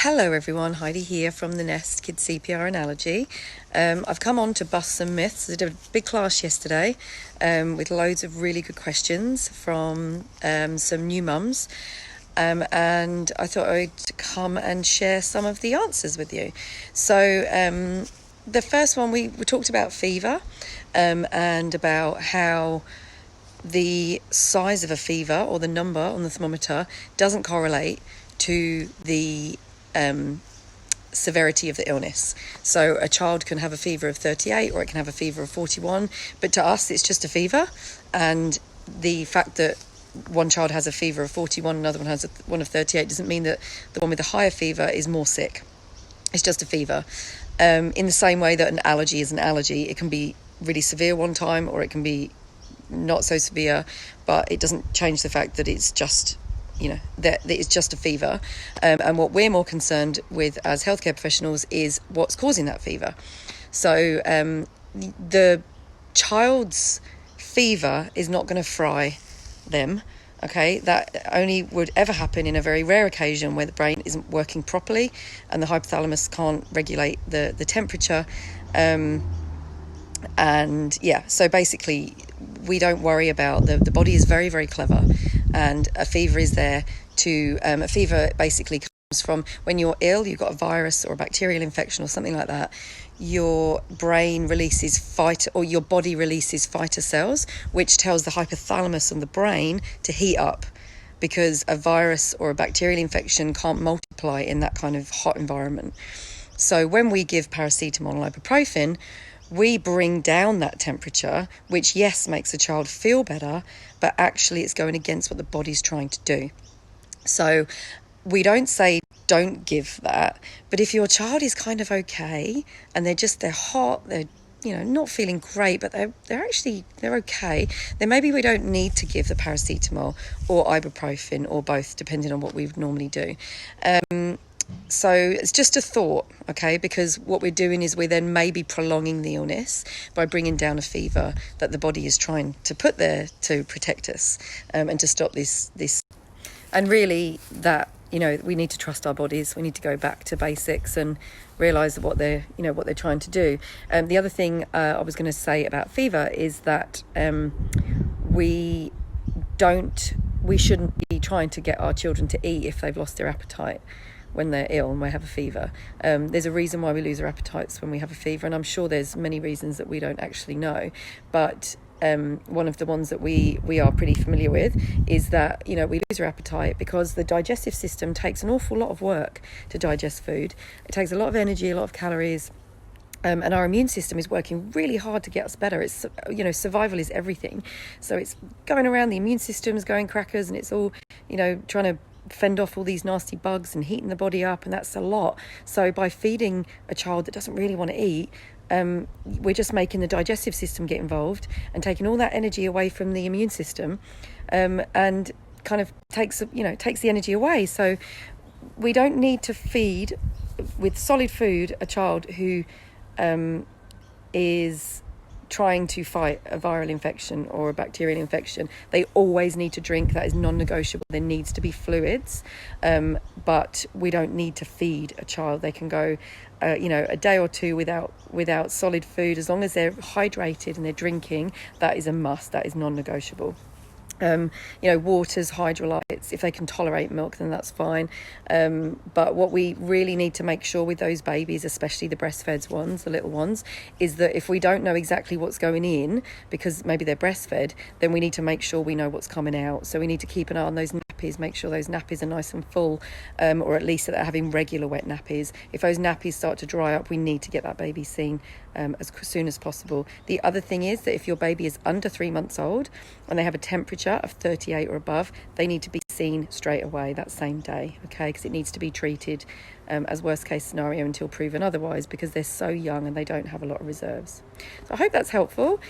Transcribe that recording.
Hello everyone, Heidi here from the Nest Kids CPR and Allergy. I've come on to bust some myths. I did a big class yesterday with loads of really good questions from some new mums, and I thought I'd come and share some of the answers with you. So the first one, we talked about fever and about how the size of a fever or the number on the thermometer doesn't correlate to the severity of the illness. So a child can have a fever of 38 or it can have a fever of 41, but to us it's just a fever, and the fact that one child has a fever of 41, another one has one of 38 doesn't mean that the one with the higher fever is more sick. It's just a fever. In the same way that an allergy is an allergy, it can be really severe one time or it can be not so severe, but it doesn't change the fact that it's just that it's just a fever, and what we're more concerned with as healthcare professionals is what's causing that fever. So the child's fever is not going to fry them. Okay, that only would ever happen in a very rare occasion where the brain isn't working properly and the hypothalamus can't regulate the temperature. So basically we don't worry about the body is very, very clever, and a fever is there to a fever basically comes from when you're ill, you've got a virus or a bacterial infection or something like that. Your brain releases your body releases fighter cells, which tells the hypothalamus and the brain to heat up, because a virus or a bacterial infection can't multiply in that kind of hot environment. So when we give paracetamol and ibuprofen, we bring down that temperature, which yes makes the child feel better, but actually it's going against what the body's trying to do. So we don't say don't give that, but if your child is kind of okay and they're hot, they're not feeling great, but they're okay, then maybe we don't need to give the paracetamol or ibuprofen or both, depending on what we would normally do. So it's just a thought, okay, because what we're doing is we're then maybe prolonging the illness by bringing down a fever that the body is trying to put there to protect us, and to stop this. And really that, we need to trust our bodies. We need to go back to basics and realise what they're trying to do. The other thing I was going to say about fever is that we shouldn't be trying to get our children to eat if they've lost their appetite when they're ill and we have a fever. There's a reason why we lose our appetites when we have a fever, and I'm sure there's many reasons that we don't actually know, but one of the ones that we are pretty familiar with is that we lose our appetite because the digestive system takes an awful lot of work to digest food. It takes a lot of energy, a lot of calories, and our immune system is working really hard to get us better. It's survival is everything, so it's going around, the immune system's going crackers, and it's all trying to fend off all these nasty bugs and heating the body up, and that's a lot. So by feeding a child that doesn't really want to eat, we're just making the digestive system get involved and taking all that energy away from the immune system, and kind of takes the energy away. So we don't need to feed with solid food a child who is trying to fight a viral infection or a bacterial infection. They always need to drink. That is non-negotiable. There needs to be fluids, but we don't need to feed a child. They can go a day or two without solid food. As long as they're hydrated and they're drinking, that is a must. That is non-negotiable. Waters, hydrolytes, if they can tolerate milk, then that's fine. But what we really need to make sure with those babies, especially the breastfed ones, the little ones, is that if we don't know exactly what's going in, because maybe they're breastfed, then we need to make sure we know what's coming out. So we need to keep an eye on those nappies, make sure those nappies are nice and full, or at least that they're having regular wet nappies. If those nappies start to dry up, we need to get that baby seen as soon as possible. The other thing is that if your baby is under 3 months old and they have a temperature of 38 or above, they need to be seen straight away that same day, okay, because it needs to be treated as worst case scenario until proven otherwise, because they're so young and they don't have a lot of reserves. So I hope that's helpful.